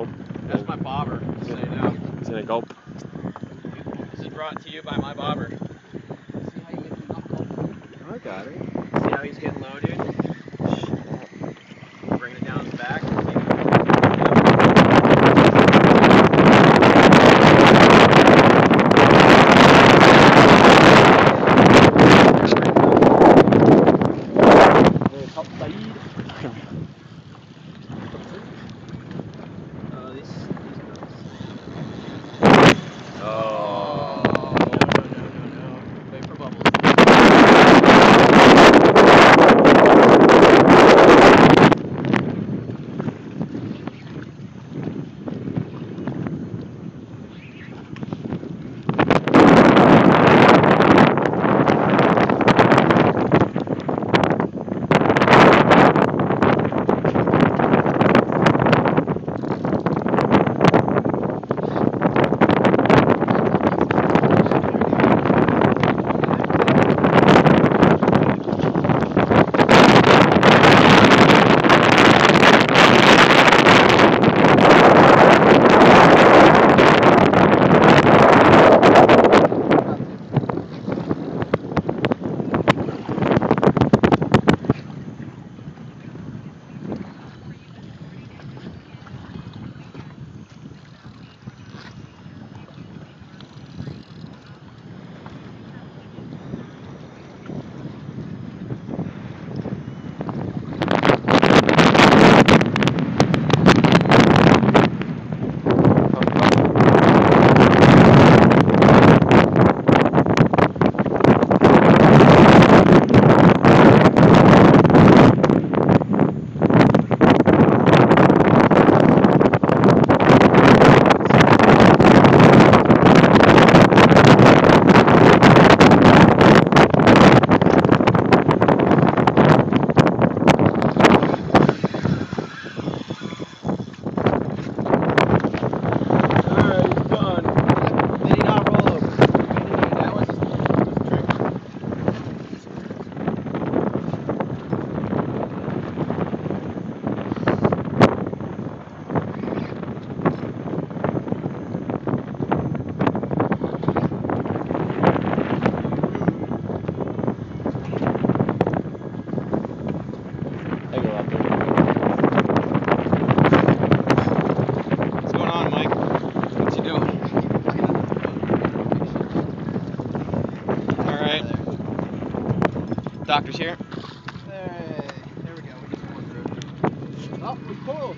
gulp. That's my bobber, just so you know. He's gonna gulp. This is brought to you by my bobber. See how you make him not gulp? I got it. See how he's getting low, dude? Bring it down his back. Oh. No. Wait for bubbles. What's going on, Mike? What you doing? Alright. Doctor's here. Hey, there we go. We just went through. Oh, we pulled.